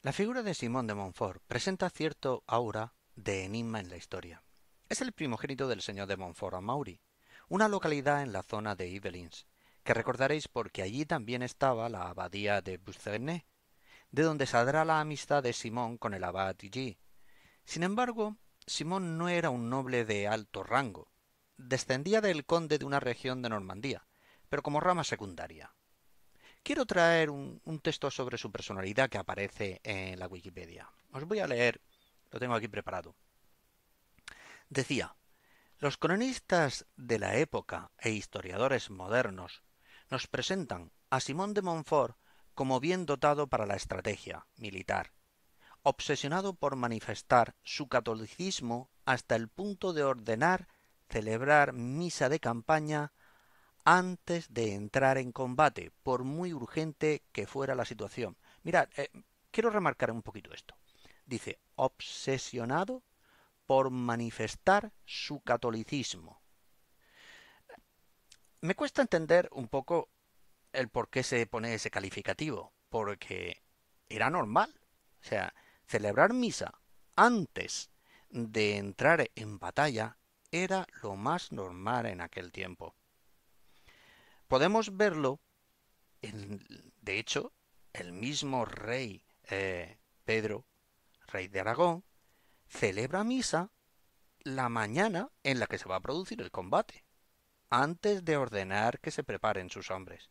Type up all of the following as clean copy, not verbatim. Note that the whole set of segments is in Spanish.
La figura de Simón de Montfort presenta cierto aura de enigma en la historia. Es el primogénito del señor de Montfort-Amaury, una localidad en la zona de Yvelines, que recordaréis porque allí también estaba la abadía de Bussernet, de donde saldrá la amistad de Simón con el abad G. Sin embargo, Simón no era un noble de alto rango. Descendía del conde de una región de Normandía, pero como rama secundaria. Quiero traer un texto sobre su personalidad que aparece en la Wikipedia. Os voy a leer, lo tengo aquí preparado. Decía, los cronistas de la época e historiadores modernos nos presentan a Simón de Montfort como bien dotado para la estrategia militar, obsesionado por manifestar su catolicismo hasta el punto de ordenar celebrar misa de campaña antes de entrar en combate, por muy urgente que fuera la situación. Mirad, quiero remarcar un poquito esto. Dice, obsesionado por manifestar su catolicismo. Me cuesta entender un poco el por qué se pone ese calificativo, porque era normal. O sea, celebrar misa antes de entrar en batalla era lo más normal en aquel tiempo. Podemos verlo de hecho, el mismo rey Pedro, rey de Aragón, celebra misa la mañana en la que se va a producir el combate, antes de ordenar que se preparen sus hombres.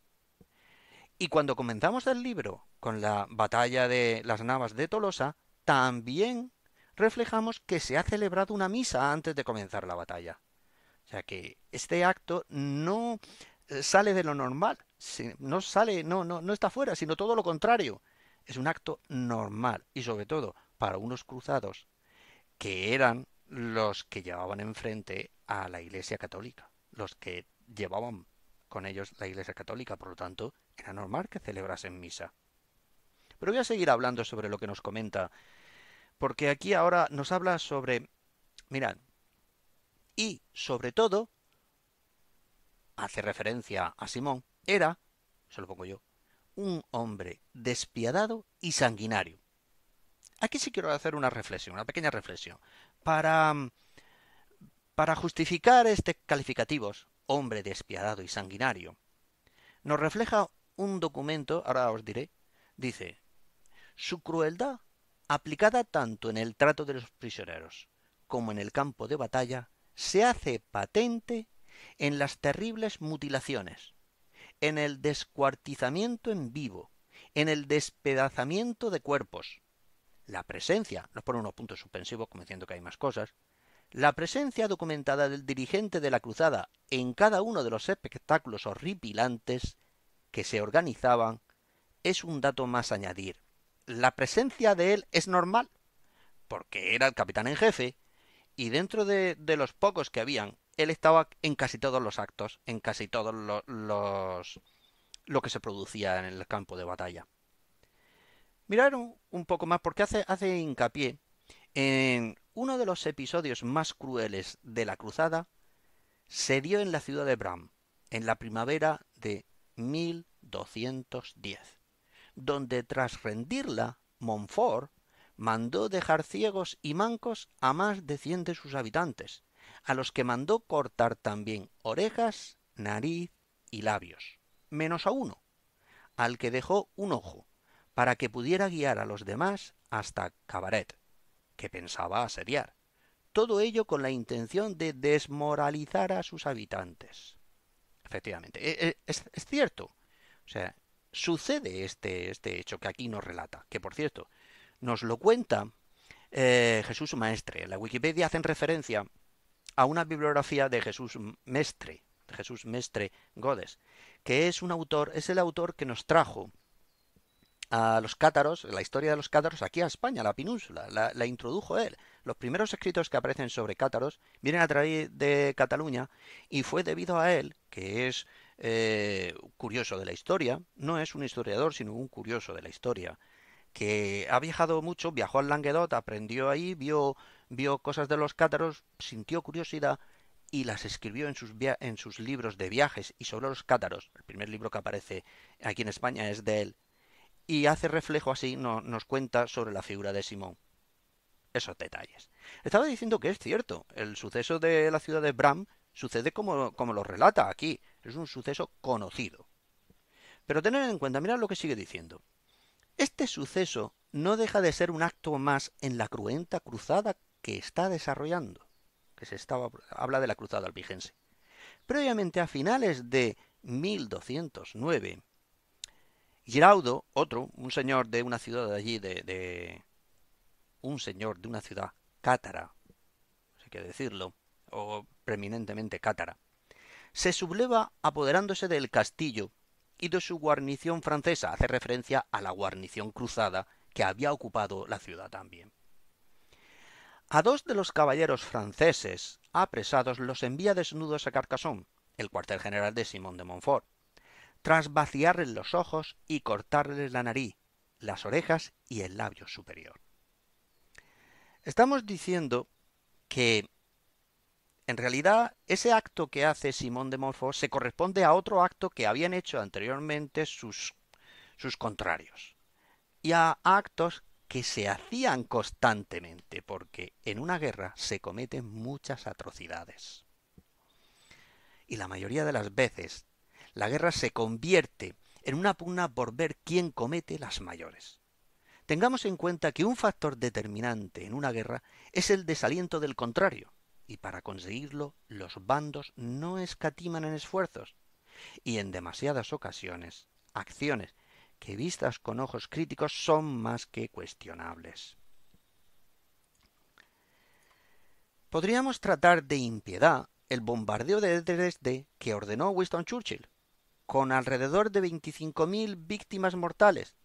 Y cuando comenzamos el libro con la batalla de las Navas de Tolosa, también reflejamos que se ha celebrado una misa antes de comenzar la batalla. O sea que este acto no sale de lo normal, no sale, no está fuera, sino todo lo contrario. Es un acto normal y sobre todo para unos cruzados que eran los que llevaban enfrente a la Iglesia Católica, los que llevaban con ellos la Iglesia Católica, por lo tanto, era normal que celebrasen misa. Pero voy a seguir hablando sobre lo que nos comenta, porque aquí ahora nos habla sobre, mirad, y sobre todo hace referencia a Simón, era, se lo pongo yo, un hombre despiadado y sanguinario. Aquí sí quiero hacer una reflexión, una pequeña reflexión, para, para justificar este calificativos, hombre despiadado y sanguinario. Nos refleja un documento, ahora os diré, dice, su crueldad, aplicada tanto en el trato de los prisioneros como en el campo de batalla, se hace patente en las terribles mutilaciones, en el descuartizamiento en vivo, en el despedazamiento de cuerpos. La presencia, nos pone unos puntos suspensivos como diciendo que hay más cosas, la presencia documentada del dirigente de la cruzada en cada uno de los espectáculos horripilantes que se organizaban es un dato más a añadir. La presencia de él es normal, porque era el capitán en jefe, y dentro de los pocos que habían, él estaba en casi todos los actos, en casi todos lo que se producía en el campo de batalla. Miraron un poco más porque hace hincapié en uno de los episodios más crueles de la cruzada se dio en la ciudad de Bram, en la primavera de 1210, donde tras rendirla, Montfort mandó dejar ciegos y mancos a más de 100 de sus habitantes, a los que mandó cortar también orejas, nariz y labios, menos a uno, al que dejó un ojo, para que pudiera guiar a los demás hasta Cabaret, que pensaba asediar. Todo ello con la intención de desmoralizar a sus habitantes. Efectivamente, es cierto. O sea, sucede este hecho que aquí nos relata, que por cierto, nos lo cuenta Jesús Maestre. En la Wikipedia hacen referencia a una bibliografía de Jesús Mestre Godes, que es un autor, es el autor que nos trajo a los cátaros, la historia de los cátaros aquí a España, a la península, la introdujo él. Los primeros escritos que aparecen sobre cátaros vienen a través de Cataluña y fue debido a él, que es curioso de la historia, no es un historiador, sino un curioso de la historia, que ha viajado mucho, viajó al Languedoc, aprendió ahí, vio cosas de los cátaros, sintió curiosidad y las escribió en sus libros de viajes y sobre los cátaros. El primer libro que aparece aquí en España es de él y hace reflejo así, nos cuenta sobre la figura de Simón. Esos detalles. Estaba diciendo que es cierto, el suceso de la ciudad de Bram sucede como lo relata aquí, es un suceso conocido. Pero tened en cuenta, mirad lo que sigue diciendo. Este suceso no deja de ser un acto más en la cruenta cruzada que está desarrollando, habla de la cruzada albigense. Previamente a finales de 1209, Giraudo, un señor de una ciudad de allí, un señor de una ciudad cátara, no sé qué decirlo, o preeminentemente cátara, se subleva apoderándose del castillo y de su guarnición francesa, hace referencia a la guarnición cruzada que había ocupado la ciudad también. A dos de los caballeros franceses apresados los envía desnudos a Carcassonne, el cuartel general de Simón de Montfort, tras vaciarles los ojos y cortarles la nariz, las orejas y el labio superior. Estamos diciendo que en realidad ese acto que hace Simón de Montfort se corresponde a otro acto que habían hecho anteriormente sus contrarios, y a actos que se hacían constantemente, porque en una guerra se cometen muchas atrocidades. Y la mayoría de las veces la guerra se convierte en una pugna por ver quién comete las mayores. Tengamos en cuenta que un factor determinante en una guerra es el desaliento del contrario, y para conseguirlo los bandos no escatiman en esfuerzos, y en demasiadas ocasiones acciones que vistas con ojos críticos son más que cuestionables. Podríamos tratar de impiedad el bombardeo de Dresde que ordenó Winston Churchill, con alrededor de 25.000 víctimas mortales,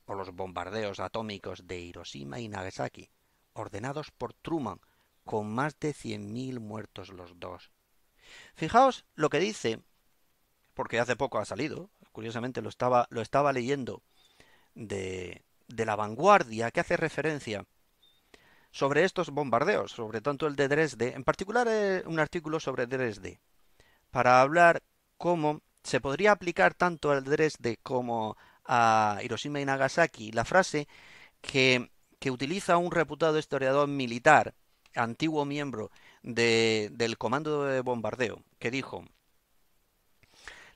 o los bombardeos atómicos de Hiroshima y Nagasaki, ordenados por Truman, con más de 100.000 muertos los dos. Fijaos lo que dice, porque hace poco ha salido, curiosamente lo estaba leyendo de La Vanguardia, que hace referencia sobre estos bombardeos, sobre tanto el de Dresde, en particular un artículo sobre Dresde, para hablar cómo se podría aplicar tanto al Dresde como a Hiroshima y Nagasaki la frase que utiliza un reputado historiador militar, antiguo miembro del comando de bombardeo, que dijo: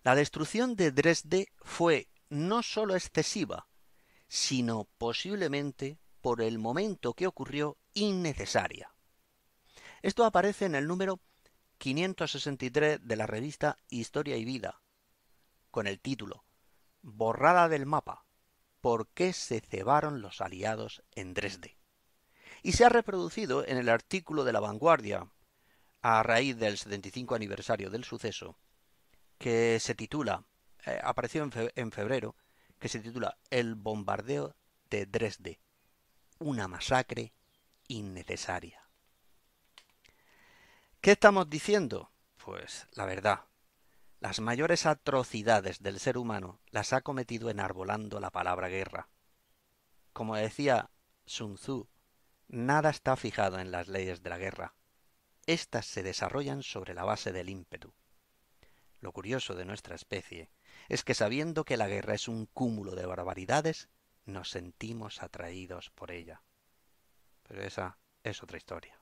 la destrucción de Dresde fue no sólo excesiva, sino posiblemente, por el momento que ocurrió, innecesaria. Esto aparece en el número 563 de la revista Historia y Vida, con el título Borrada del mapa, ¿por qué se cebaron los aliados en Dresde? Y se ha reproducido en el artículo de La Vanguardia, a raíz del 75 aniversario del suceso, que se titula, apareció en febrero, que se titula El bombardeo de Dresde, una masacre innecesaria. ¿Qué estamos diciendo? Pues la verdad, las mayores atrocidades del ser humano las ha cometido enarbolando la palabra guerra. Como decía Sun Tzu, nada está fijado en las leyes de la guerra. Estas se desarrollan sobre la base del ímpetu. Lo curioso de nuestra especie es que sabiendo que la guerra es un cúmulo de barbaridades, nos sentimos atraídos por ella. Pero esa es otra historia.